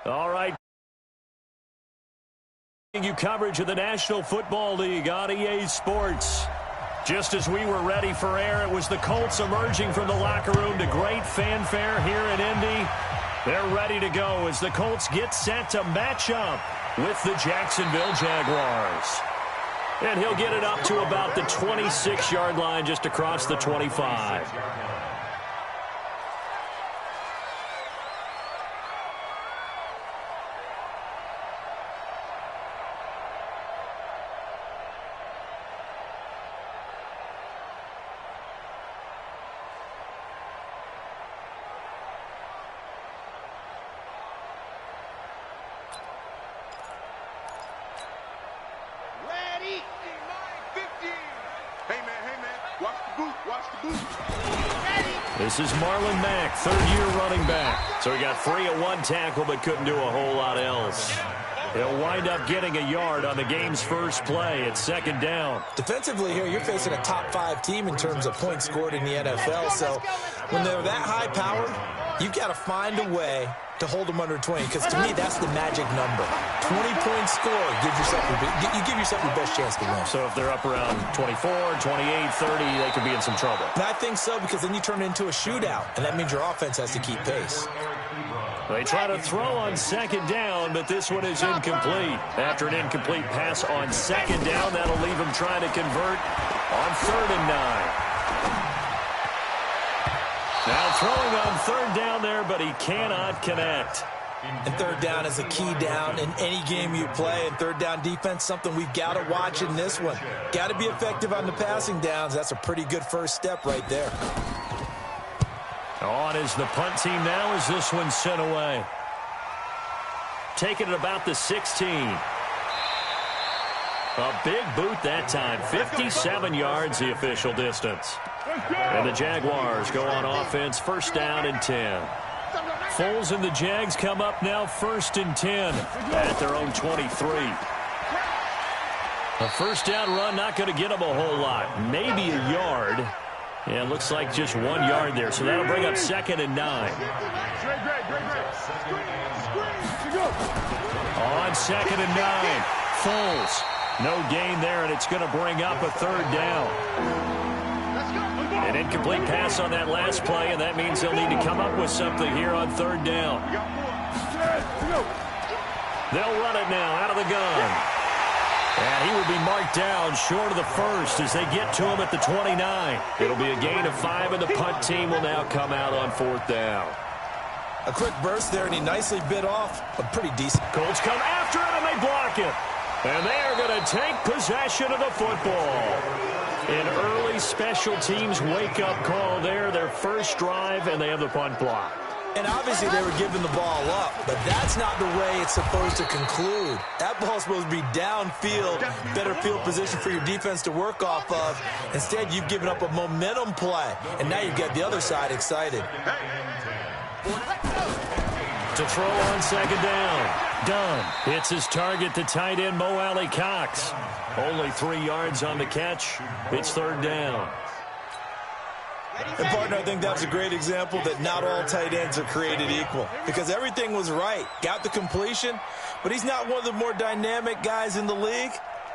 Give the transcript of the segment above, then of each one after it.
All right. You coverage of the National Football League on EA Sports. Just as we were ready for air, it was the Colts emerging from the locker room to great fanfare here in Indy. They're ready to go as the Colts get set to match up with the Jacksonville Jaguars. And he'll get it up to about the 26-yard line, just across the 25. This is Marlon Mack, third-year running back. So he got free at one tackle but couldn't do a whole lot else. He'll wind up getting a yard on the game's first play at second down. Defensively here, you're facing a top-5 team in terms of points scored in the NFL. So when they're that high-powered, you've got to find a way to hold them under 20, because to me, that's the magic number. 20-point score, you give yourself your best chance to win. So if they're up around 24, 28, 30, they could be in some trouble. And I think so, because then you turn it into a shootout, and that means your offense has to keep pace. They try to throw on second down, but this one is incomplete. After an incomplete pass on second down, that'll leave them trying to convert on 3rd and 9. Now throwing on 3rd down there, but he cannot connect. And 3rd down is a key down in any game you play. And 3rd down defense, something we've got to watch in this one. Got to be effective on the passing downs. That's a pretty good first step right there. On is the punt team now as this one's sent away. Taking it about the 16. A big boot that time. 57 yards the official distance. And the Jaguars go on offense, 1st down and 10. Foles and the Jags come up now 1st and 10 at their own 23. A 1st down run, not going to get them a whole lot. Maybe a yard. Yeah, it looks like just 1 yard there. So that'll bring up 2nd and 9. On 2nd and 9. Foles. No gain there, and it's going to bring up a 3rd down. An incomplete pass on that last play, and that means they'll need to come up with something here on 3rd down. They'll run it now out of the gun. And he will be marked down short of the 1st as they get to him at the 29. It'll be a gain of 5, and the punt team will now come out on 4th down. A quick burst there, and he nicely bit off a pretty decent. Colts come after it, and they block it. And they are going to take possession of the football. An early special teams wake-up call there, their first drive, and they have the punt block. And obviously they were giving the ball up, but that's not the way it's supposed to conclude. That ball's supposed to be downfield, better field position for your defense to work off of. Instead, you've given up a momentum play, and now you've got the other side excited. To throw on 2nd down. Dunn hits his target, the tight end, Mo Alley-Cox. Only 3 yards on the catch. It's 3rd down. And, partner, I think that's a great example that not all tight ends are created equal, because everything was right. Got the completion, but he's not one of the more dynamic guys in the league.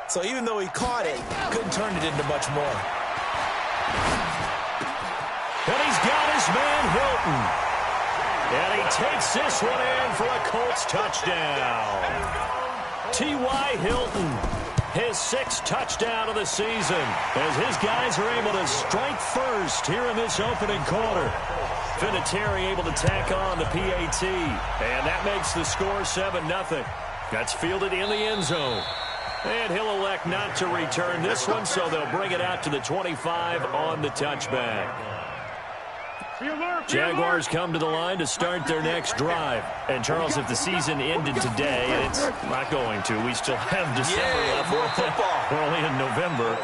So even though he caught it, couldn't turn it into much more. And he's got his man Hilton. And he takes this one in for a Colts touchdown. T.Y. Hilton, his 6th touchdown of the season, as his guys are able to strike first here in this opening quarter. Vinatieri able to tack on the PAT, and that makes the score 7-0. That's fielded in the end zone. And he'll elect not to return this one, so they'll bring it out to the 25 on the touchback. Jaguars come to the line to start their next drive. And, Charles, if the season ended today, and it's not going to, we still have December left. More football. We're only in November.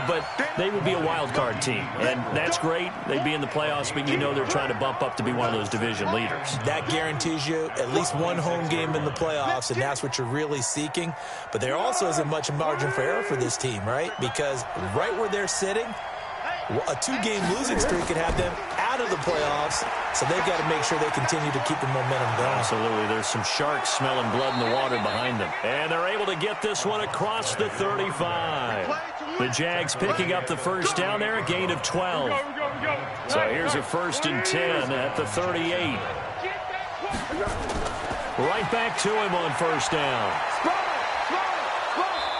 But they would be a wild card team. And that's great. They'd be in the playoffs, but you know they're trying to bump up to be one of those division leaders. That guarantees you at least one home game in the playoffs, and that's what you're really seeking. But there also isn't much margin for error for this team, right? Because right where they're sitting, a 2-game losing streak could have them out of the playoffs So they've got to make sure they continue to keep the momentum going. Absolutely. There's some sharks smelling blood in the water behind them. And they're able to get this one across the 35. The Jags picking up the first down there, a gain of 12. So here's a 1st and 10 at the 38. Right back to him on 1st down.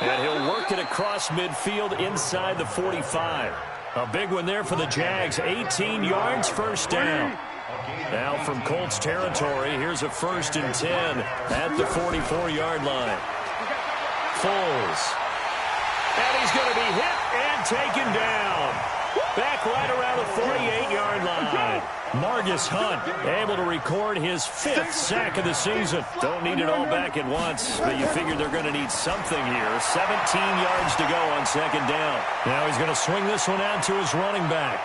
And he'll work it across midfield inside the 45. A big one there for the Jags. 18 yards, 1st down. Now from Colts territory, here's a 1st and 10 at the 44-yard line. Foles. And he's going to be hit and taken down. Back right around the 48-yard line. Margus Hunt able to record his 5th sack of the season. Don't need it all back at once, but you figure they're going to need something here. 17 yards to go on 2nd down. Now he's going to swing this one out to his running back.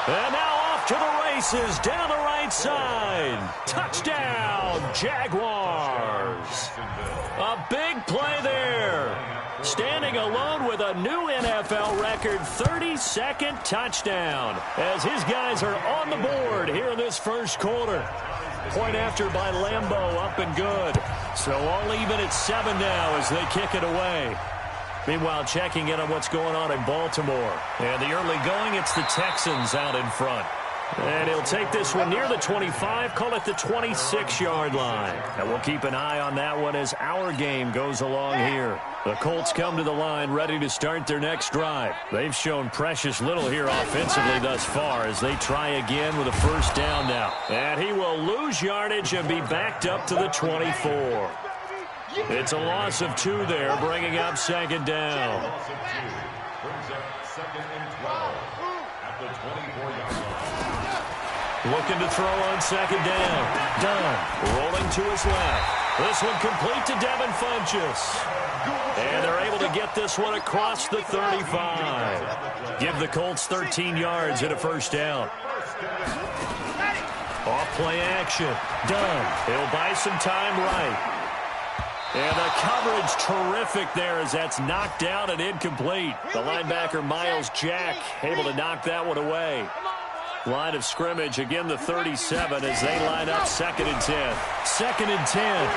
And now off to the races down the right side. Touchdown, Jaguars. A big play there. Standing alone with a new NFL record 32nd touchdown as his guys are on the board here in this 1st quarter. Point after by Lambeau, up and good. So all even at 7 now as they kick it away. Meanwhile, checking in on what's going on in Baltimore. And the early going, it's the Texans out in front. And he'll take this one near the 25, call it the 26-yard line. And we'll keep an eye on that one as our game goes along here. The Colts come to the line ready to start their next drive. They've shown precious little here offensively thus far as they try again with a 1st down now. And he will lose yardage and be backed up to the 24. It's a loss of 2 there, bringing up 2nd down. Looking to throw on 2nd down. Dunn rolling to his left. This one complete to Devin Funchess. And they're able to get this one across the 35. Give the Colts 13 yards and a 1st down. Off play action. Dunn. He'll buy some time right. And the coverage terrific there as that's knocked down and incomplete. The linebacker Miles Jack able to knock that one away. Line of scrimmage, again the 37 as they line up 2nd and 10. 2nd and 10.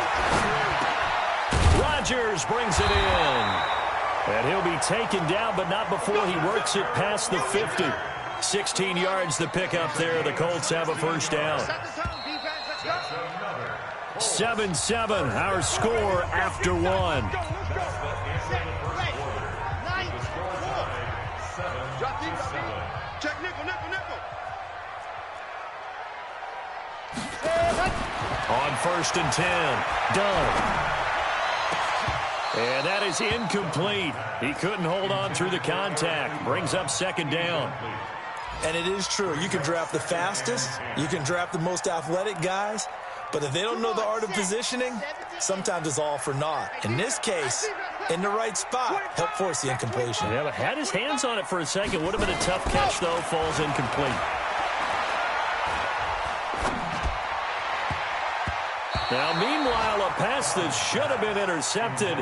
Rodgers brings it in. And he'll be taken down, but not before he works it past the 50. 16 yards to pick up there. The Colts have a 1st down. 7-7, our score after 1. On 1st and 10, Dunn. And that is incomplete. He couldn't hold on through the contact. Brings up 2nd down. And it is true. You can draft the fastest. You can draft the most athletic guys. But if they don't know the art of positioning, sometimes it's all for naught. In this case, in the right spot, helped force the incompletion. Yeah, but had his hands on it for a second. Would have been a tough catch, though. Falls incomplete. Now, meanwhile, a pass that should have been intercepted,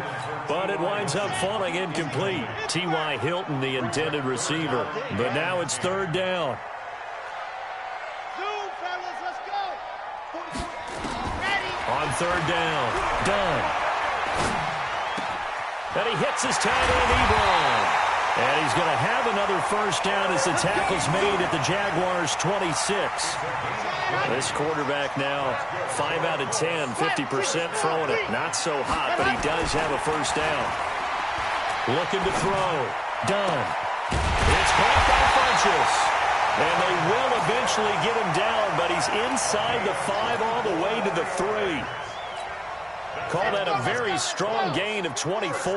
but it winds up falling incomplete. T.Y. Hilton, the intended receiver. But now it's 3rd down. On 3rd down, Dunn. And he hits his tight end, Ebron. And he's going to have another 1st down as the tackle's made at the Jaguars' 26. This quarterback now, 5 out of 10, 50% throwing it. Not so hot, but he does have a 1st down. Looking to throw. Dunn. It's caught by Funchess. And they will eventually get him down, but he's inside the 5 all the way to the 3. Call that a very strong gain of 24.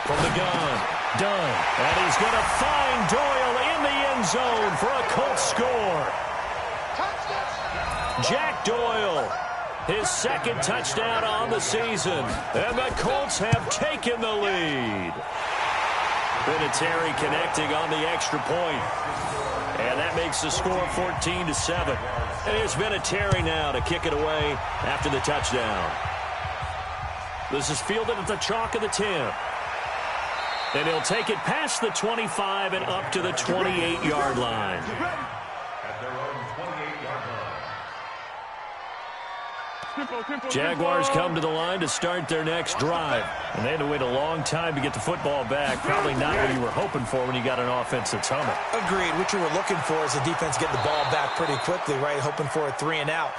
From the gun, Dunn. And he's going to find Doyle in the end zone for a Colts score. Jack Doyle, his 2nd touchdown on the season. And the Colts have taken the lead. Vinatieri connecting on the extra point. And that makes the score 14-7. And it's Vinatieri now to kick it away after the touchdown. This is fielded at the chalk of the 10. And he'll take it past the 25 and up to the 28-yard line. Jaguars come to the line to start their next drive. And they had to wait a long time to get the football back. Probably not what you were hoping for when you got an offense that's humming. Agreed. What you were looking for is the defense getting the ball back pretty quickly, right? Hoping for a 3-and-out.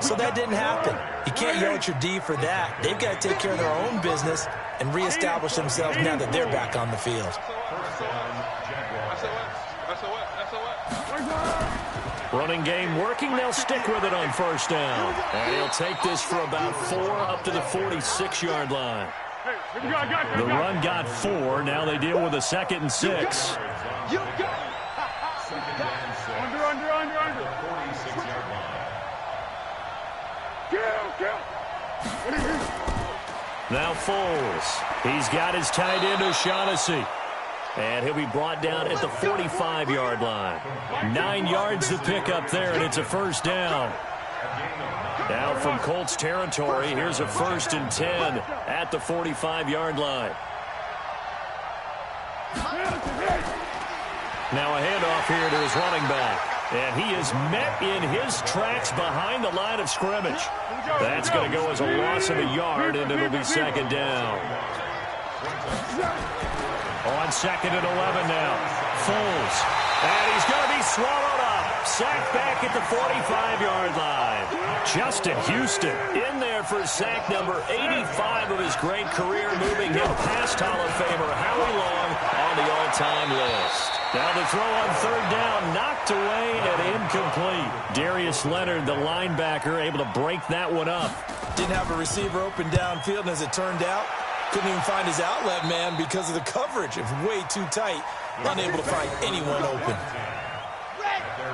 So that didn't happen. You can't yell at your D for that. They've got to take care of their own business and reestablish themselves now that they're back on the field. Running game working. They'll stick with it on first down. And he'll take this for about 4 up to the 46-yard line. The run got 4. Now they deal with a 2nd and 6. Now Foles. He's got his tight end O'Shaughnessy. And he'll be brought down at the 45-yard line. 9 yards to pick up there, and it's a first down. Now from Colts territory, here's a 1st and 10 at the 45-yard line. Now a handoff here to his running back. And he is met in his tracks behind the line of scrimmage. That's going to go as a loss of a yard, and it'll be 2nd down. On 2nd and 11 now. Foles. And he's going to be swallowed up. Sacked back at the 45-yard line. Justin Houston in there for sack number 85 of his great career, moving him past Hall of Famer Howie Long on the all-time list. Now the throw on 3rd down, knocked away and incomplete. Darius Leonard, the linebacker, able to break that one up. Didn't have a receiver open downfield, and as it turned out, couldn't even find his outlet man because of the coverage. It was way too tight. Unable to find anyone open.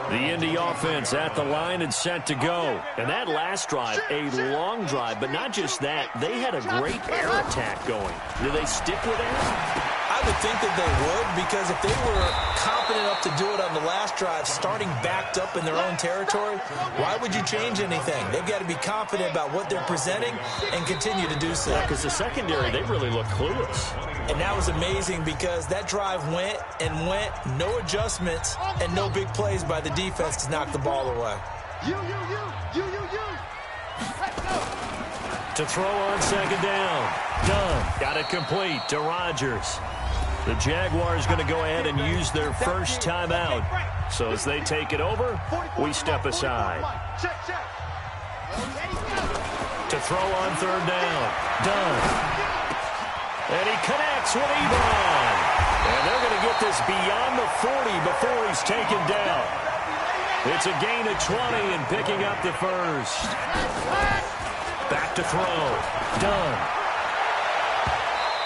The Indy offense at the line and set to go. And that last drive, a long drive, but not just that. They had a great air attack going. Do they stick with that? I would think that they would, because if they were confident enough to do it on the last drive, starting backed up in their own territory, why would you change anything? They've got to be confident about what they're presenting and continue to do so. Because the secondary, they really look clueless. And that was amazing because that drive went and went, no adjustments, and no big plays by the defense to knock the ball away. To throw on 2nd down. Dunn got it complete to Rodgers. The Jaguars going to go ahead and use their first timeout. So as they take it over, we step aside. To throw on 3rd down. Dunn. And he connects with Ebron. And they're going to get this beyond the 40 before he's taken down. It's a gain of 20 and picking up the first. Back to throw. Dunn.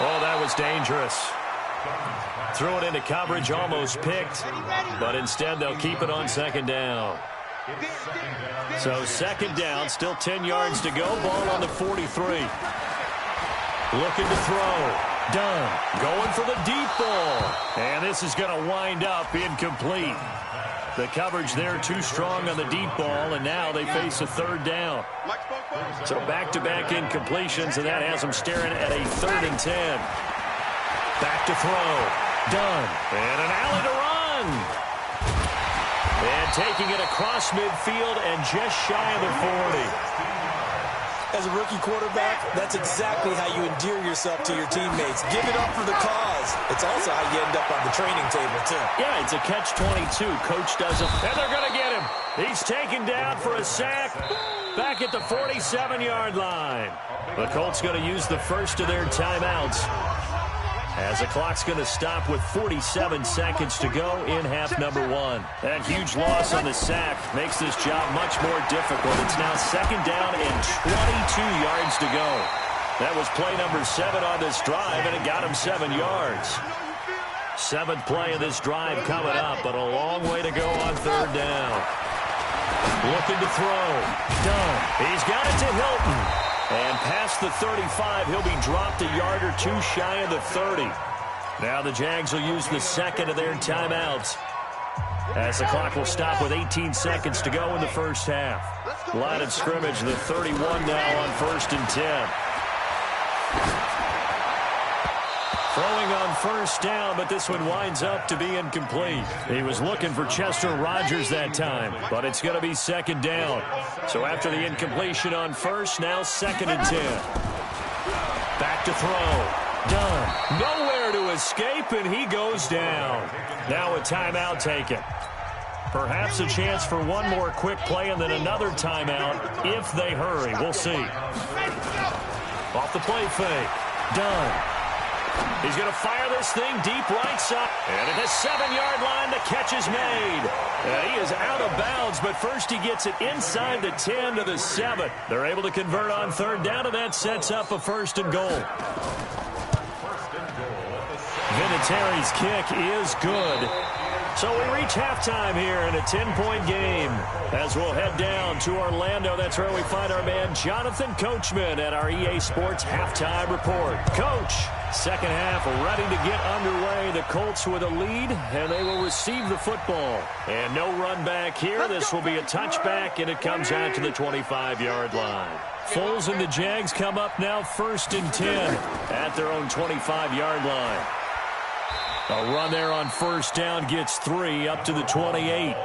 Oh, that was dangerous. Threw it into coverage, almost picked. But instead, they'll keep it on 2nd down. So 2nd down, still 10 yards to go. Ball on the 43. Looking to throw. Dunn going for the deep ball. And this is going to wind up incomplete. The coverage there too strong on the deep ball, and now they face a 3rd down. So back-to-back incompletions, and that has them staring at a 3rd and 10. Back to throw. Dunn. And an alley to run. And taking it across midfield and just shy of the 40. As a rookie quarterback, that's exactly how you endear yourself to your teammates. Give it up for the cause. It's also how you end up on the training table, too. Yeah, it's a catch-22. Coach doesn't. And they're going to get him. He's taken down for a sack back at the 47-yard line. The Colts going to use the first of their timeouts, as the clock's going to stop with 47 seconds to go in half number 1. That huge loss on the sack makes this job much more difficult. It's now 2nd down and 22 yards to go. That was play number 7 on this drive, and it got him 7 yards. 7th play of this drive coming up, but a long way to go on 3rd down. Looking to throw. Dunn. He's got it to Hilton. And past the 35, he'll be dropped a yard or two shy of the 30. Now the Jags will use the 2nd of their timeouts, as the clock will stop with 18 seconds to go in the first half. Line of scrimmage, the 31 now on 1st and 10. Throwing on first down, but this one winds up to be incomplete. He was looking for Chester Rogers that time, but it's going to be second down. So after the incompletion on first, now 2nd and 10. Back to throw. Done. Nowhere to escape, and he goes down. Now a timeout taken. Perhaps a chance for one more quick play and then another timeout if they hurry. We'll see. Off the play fake. Done. He's going to fire this thing deep right side. And at the 7-yard line, the catch is made. And he is out of bounds, but first he gets it inside the 10 to the 7. They're able to convert on third down, and that sets up a 1st and goal. Vinatieri's kick is good. So we reach halftime here in a 10-point game. As we'll head down to Orlando, that's where we find our man Jonathan Coachman at our EA Sports Halftime Report. Coach, second half ready to get underway. The Colts with a lead, and they will receive the football. And no run back here. This will be a touchback, and it comes out to the 25-yard line. Foles and the Jags come up now 1st and 10 at their own 25-yard line. A run there on first down gets 3 up to the 28.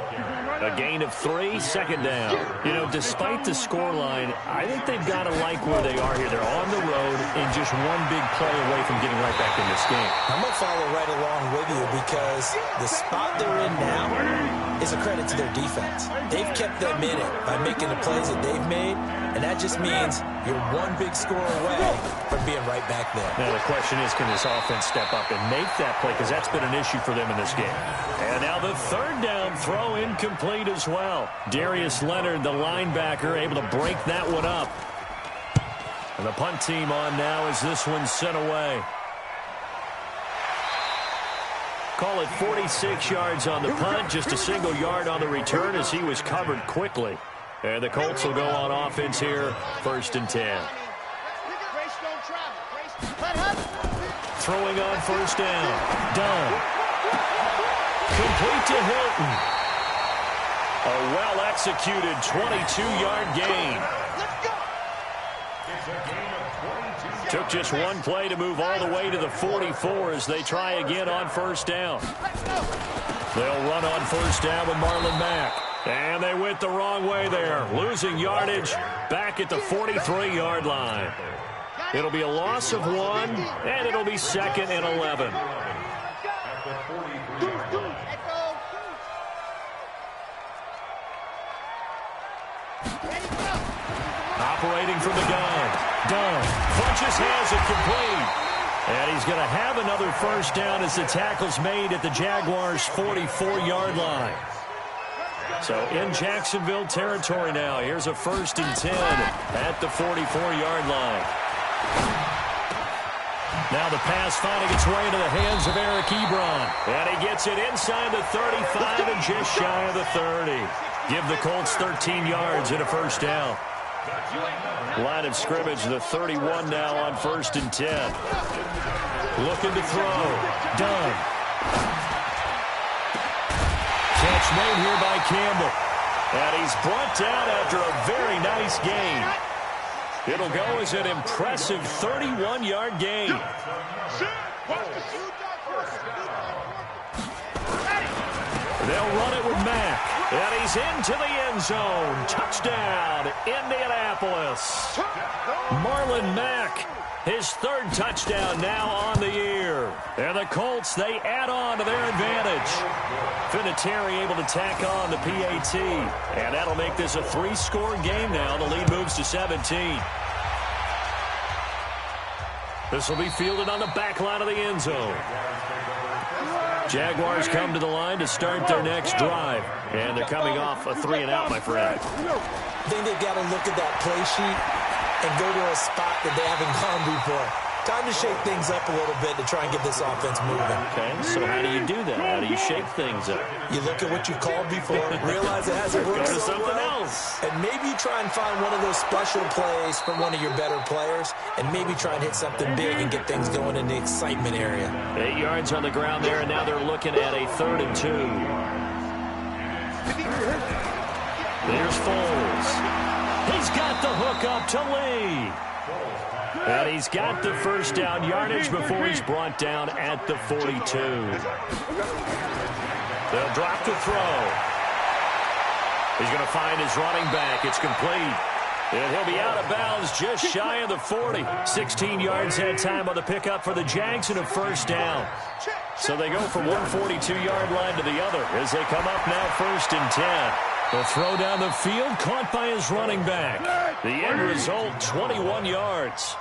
A gain of 3, second down. You know, despite the scoreline, I think they've got to like where they are here. They're on the road and just one big play away from getting right back in this game. I'm going to follow right along with you because the spot they're in now is a credit to their defense. They've kept them in it by making the plays that they've made, and that just means you're one big score away from being right back there. Now the question is, can this offense step up and make that play? Because that's been an issue for them in this game. And now the third down throw incomplete as well. Darius Leonard, the linebacker, able to break that one up. And the punt team on now as this one's sent away. Call it 46 yards on the punt, just a single yard on the return as he was covered quickly. And the Colts will go on offense here, 1st and 10. Throwing on first down. Done. Complete to Hilton. A well-executed 22-yard gain. Took just one play to move all the way to the 44 as they try again on first down. They'll run on first down with Marlon Mack. And they went the wrong way there, losing yardage back at the 43-yard line. It'll be a loss of 1, and it'll be 2nd and 11. Operating from the gun. Dunn punches, has it complete. And he's going to have another first down as the tackle's made at the Jaguars' 44-yard line. So in Jacksonville territory now. Here's a 1st and 10 at the 44-yard line. Now the pass finding its way into the hands of Eric Ebron. And he gets it inside the 35 and just shy of the 30. Give the Colts 13 yards and a first down. Line of scrimmage, the 31 now on 1st and 10. Looking to throw. Done. Catch made here by Campbell. And he's brought down after a very nice gain. It'll go as an impressive 31-yard gain. They'll run it with Mack. And he's into the end zone. Touchdown, Indianapolis. Marlon Mack, his 3rd touchdown now on the year. And the Colts, they add on to their advantage. Vinatieri able to tack on the PAT. And that'll make this a 3-score game now. The lead moves to 17. This will be fielded on the back line of the end zone. Jaguars come to the line to start their next drive. And they're coming off a 3-and-out, my friend. I think they've got to look at that play sheet and go to a spot that they haven't gone before. Time to shake things up a little bit to try and get this offense moving. Okay, so how do you do that? How do you shake things up? You look at what you called before, realize it hasn't worked Go to so something well, else. and maybe try and find one of those special plays from one of your better players, and maybe try and hit something big and get things going in the excitement area. 8 yards on the ground there, and now they're looking at a 3rd and 2. There's Foles. He's got the hook up to Lee. And he's got the first down yardage before he's brought down at the 42. They'll drop to throw. He's going to find his running back. It's complete. And he'll be out of bounds just shy of the 40. 16 yards that time on the pickup for the Jags and a first down. So they go from one 42-yard line to the other as they come up now 1st and 10. The throw down the field caught by his running back. The end result, 21 yards.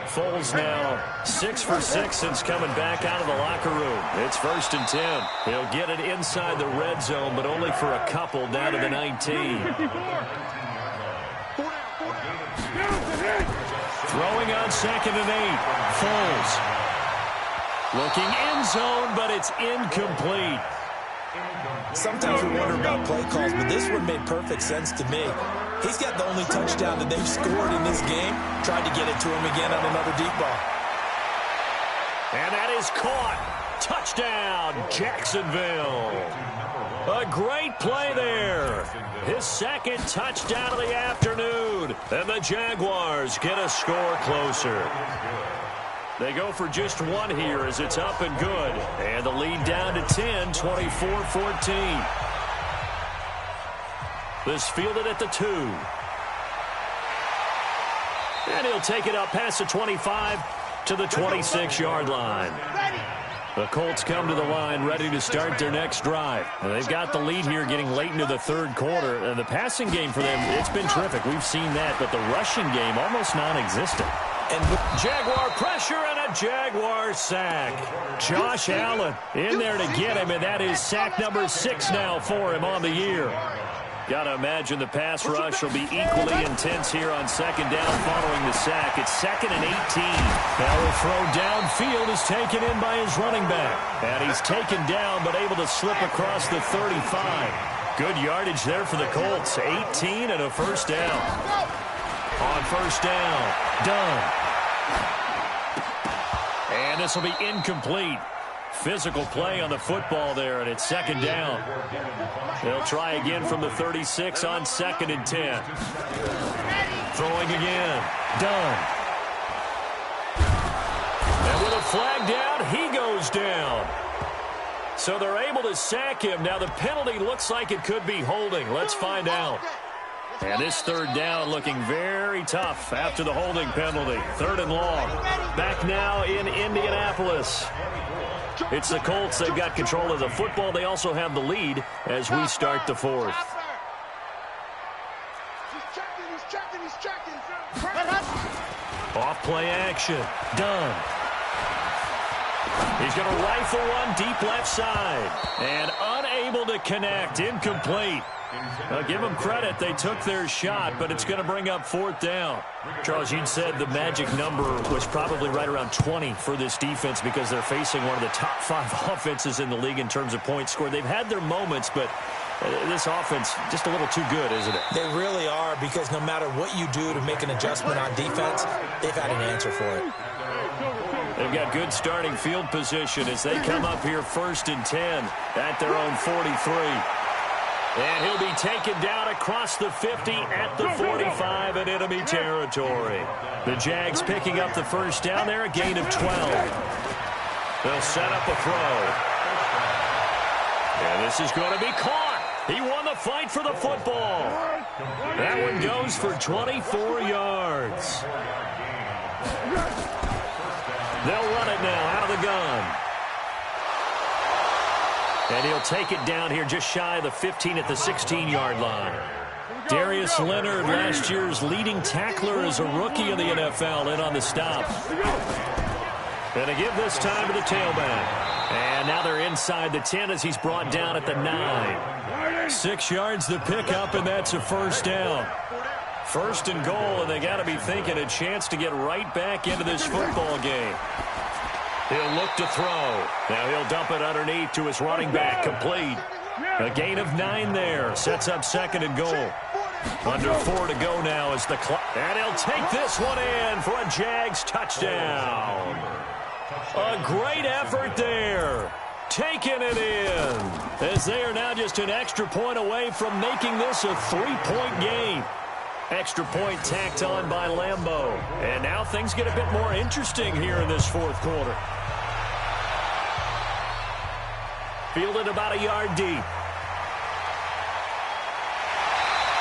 Foles now 6 for 6 since coming back out of the locker room. It's 1st and 10. He'll get it inside the red zone, but only for a couple down to the 19. Throwing on 2nd and 8. Foles. Looking end zone, but it's incomplete. Sometimes we wonder about play calls, but this one made perfect sense to me. He's got the only touchdown that they've scored in this game. Tried to get it to him again on another deep ball. And that is caught. Touchdown, Jacksonville. A great play there. His 2nd touchdown of the afternoon. And the Jaguars get a score closer. They go for just one here as it's up and good. And the lead down to 10, 24-14. This fielded at the 2. And he'll take it up past the 25 to the 26-yard line. The Colts come to the line ready to start their next drive. And they've got the lead here getting late into the 3rd quarter. And the passing game for them, it's been terrific. We've seen that. But the rushing game, almost non-existent. And Jaguar pressure and a Jaguar sack. Josh Allen in there to get him, and that is sack number 6 now for him on the year. Got to imagine the pass rush will be equally intense here on 2nd down following the sack. It's 2nd and 18. Now the throw downfield is taken in by his running back. And he's taken down but able to slip across the 35. Good yardage there for the Colts. 18 and a first down. On 1st down, done. And this will be incomplete. Physical play on the football there, and it's 2nd down. They'll try again from the 36 on 2nd and 10. Throwing again. Done. And with a flag down, he goes down. So they're able to sack him. Now the penalty looks like it could be holding. Let's find out. And this 3rd down looking very tough after the holding penalty. 3rd and long. Back now in Indianapolis. It's the Colts. They've got control of the football. They also have the lead as we start the 4th. Off play action. Done. He's going to rifle one deep left side. And unable to connect. Incomplete. Now, give them credit. They took their shot, but it's going to bring up 4th down. Charles, you'd said the magic number was probably right around 20 for this defense because they're facing one of the top 5 offenses in the league in terms of points scored. They've had their moments, but this offense just a little too good, isn't it? They really are, because no matter what you do to make an adjustment on defense, they've had an answer for it. They've got good starting field position as they come up here 1st and 10 at their own 43. And he'll be taken down across the 50 at the 45 in enemy territory. The Jags picking up the first down there, a gain of 12. They'll set up a throw. And this is going to be caught. He won the fight for the football. That one goes for 24 yards. They'll run it now out of the gun. And he'll take it down here just shy of the 15 at the 16-yard line. Darius Leonard, last year's leading tackler as a rookie in the NFL, in on the stop. And to give this time to the tailback. And now they're inside the 10 as he's brought down at the 9. 6 yards the pickup, and that's a first down. 1st and goal, and they got to be thinking a chance to get right back into this football game. He'll look to throw. Now he'll dump it underneath to his running back. Complete. A gain of 9 there. Sets up 2nd and goal. Under 4 to go now as the clock. And he'll take this one in for a Jags touchdown. A great effort there. Taking it in. As they are now just an extra point away from making this a 3-point game. Extra point tacked on by Lambeau. And now things get a bit more interesting here in this fourth quarter. Fielded about a yard deep.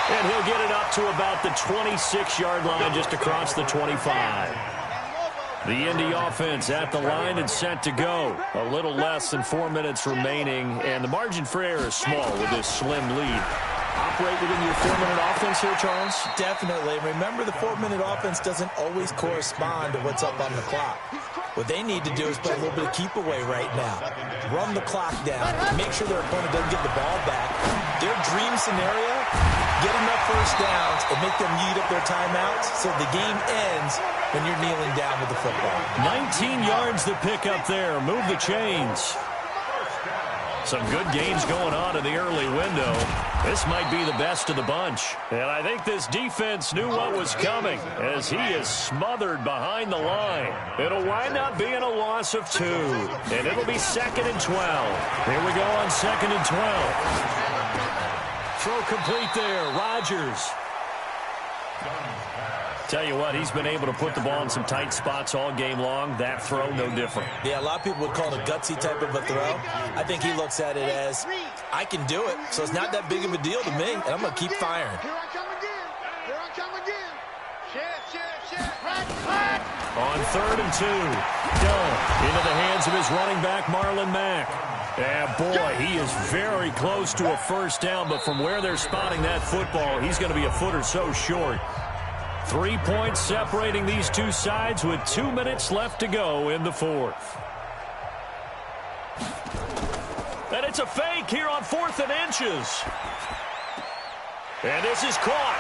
And he'll get it up to about the 26-yard line, just across the 25. The Indy offense at the line and set to go. A little less than 4 minutes remaining, and the margin for error is small with this slim lead. Operate within your 4-minute offense here, Charles? Definitely. Remember, the 4-minute offense doesn't always correspond to what's up on the clock. What they need to do is play a little bit of keep away right now. Run the clock down. Make sure their opponent doesn't get the ball back. Their dream scenario, get enough first downs and make them eat up their timeouts so the game ends when you're kneeling down with the football. 19 yards to pick up there. Move the chains. Some good games going on in the early window. This might be the best of the bunch. And I think this defense knew what was coming as he is smothered behind the line. It'll wind up being a loss of 2. And it'll be 2nd and 12. Here we go on 2nd and 12. Throw complete there. Rodgers. Tell you what, he's been able to put the ball in some tight spots all game long. That throw, no different. Yeah, a lot of people would call it a gutsy type of a throw. I think he looks at it as, I can do it, so it's not that big of a deal to me, and I'm going to keep firing. Here I come again. Here I come again. Share. On 3rd and 2. Done. Into the hands of his running back, Marlon Mack. And boy, he is very close to a first down, but from where they're spotting that football, he's going to be a foot or so short. 3 points separating these two sides with 2 minutes left to go in the fourth. And it's a fake here on 4th and inches. And this is caught.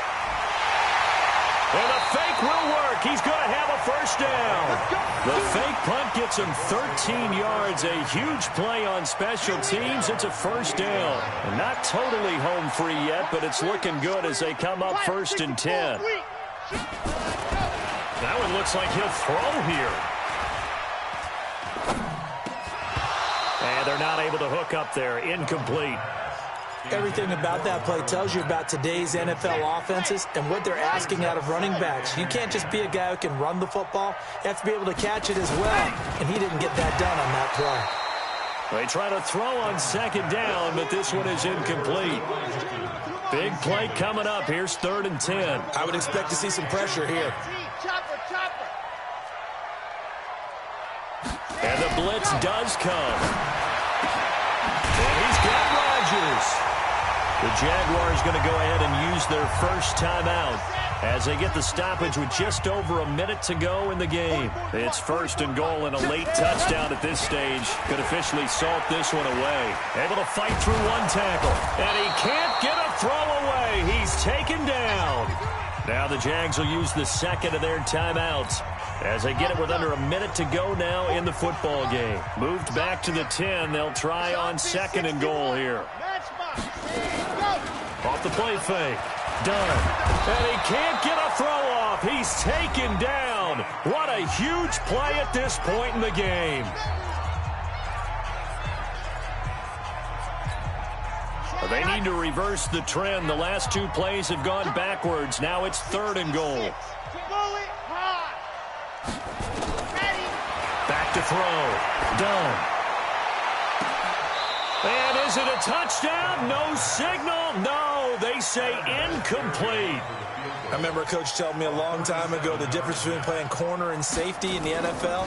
And the fake will work. He's going to have a first down. The fake punt gets him 13 yards. A huge play on special teams. It's a first down. And not totally home free yet, but it's looking good as they come up 1st and 10. That one looks like he'll throw here. And they're not able to hook up there. Incomplete. Everything about that play tells you about today's NFL offenses and what they're asking out of running backs. You can't just be a guy who can run the football. You have to be able to catch it as well. And he didn't get that done on that play. They try to throw on 2nd down, but this one is incomplete. Big play coming up. Here's 3rd and 10. I would expect to see some pressure here. Chopper. And the blitz does come. And he's got Rodgers. The Jaguars going to go ahead and use their first timeout as they get the stoppage with just over a minute to go in the game. It's 1st and goal and a late touchdown at this stage could officially salt this one away. Able to fight through one tackle. And he can't get a throw away. He's taken down. Now the Jags will use the 2nd of their timeouts as they get it with under a minute to go now in the football game. Moved back to the 10. They'll try on 2nd and goal here. Off the play fake. Done. And he can't get a throw off. He's taken down. What a huge play at this point in the game. They need to reverse the trend. The last 2 plays have gone backwards. Now it's 3rd and goal. Back to throw. Done. And is it a touchdown? No signal. No, they say incomplete. I remember a coach telling me a long time ago the difference between playing corner and safety in the NFL.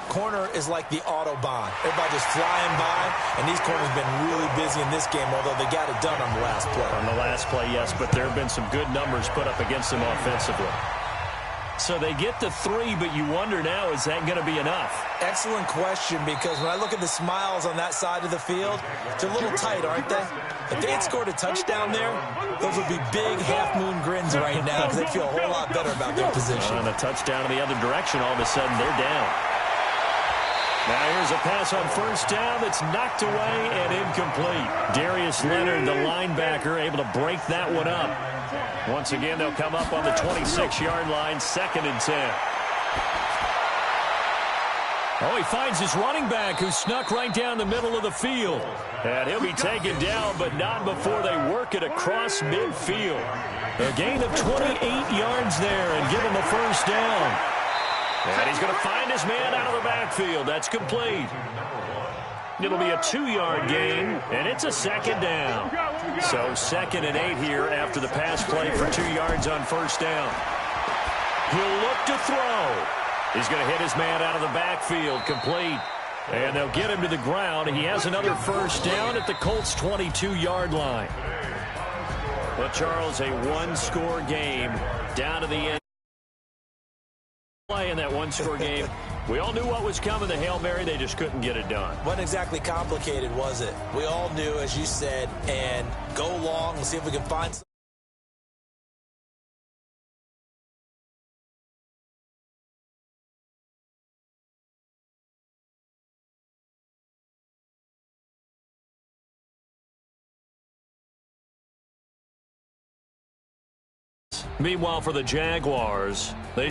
Corner is like the Autobahn. Everybody just flying by, and these corners have been really busy in this game, although they got it done on the last play. On the last play, yes, but there have been some good numbers put up against them offensively. So they get the 3, but you wonder now, is that going to be enough? Excellent question, because when I look at the smiles on that side of the field, they're a little tight, aren't they? If they had scored a touchdown there, those would be big half-moon grins right now because they feel a whole lot better about their position. And a touchdown in the other direction, all of a sudden they're down. Now here's a pass on 1st down that's knocked away and incomplete. Darius Leonard, the linebacker, able to break that one up. Once again, they'll come up on the 26-yard line, 2nd and 10. Oh, he finds his running back who snuck right down the middle of the field. And he'll be taken down, but not before they work it across midfield. A gain of 28 yards there and give him a first down. And he's going to find his man out of the backfield. That's complete. It'll be a 2-yard gain, and it's a second down. So 2nd and 8 here after the pass play for 2 yards on first down. He'll look to throw. He's going to hit his man out of the backfield, complete. And they'll get him to the ground. He has another first down at the Colts' 22-yard line. Well, Charles, a one-score game down to the end. Play in that one-score game. We all knew what was coming, the Hail Mary. They just couldn't get it done. Wasn't exactly complicated, was it? We all knew, as you said, and go long and see if we can find some. Meanwhile, for the Jaguars, they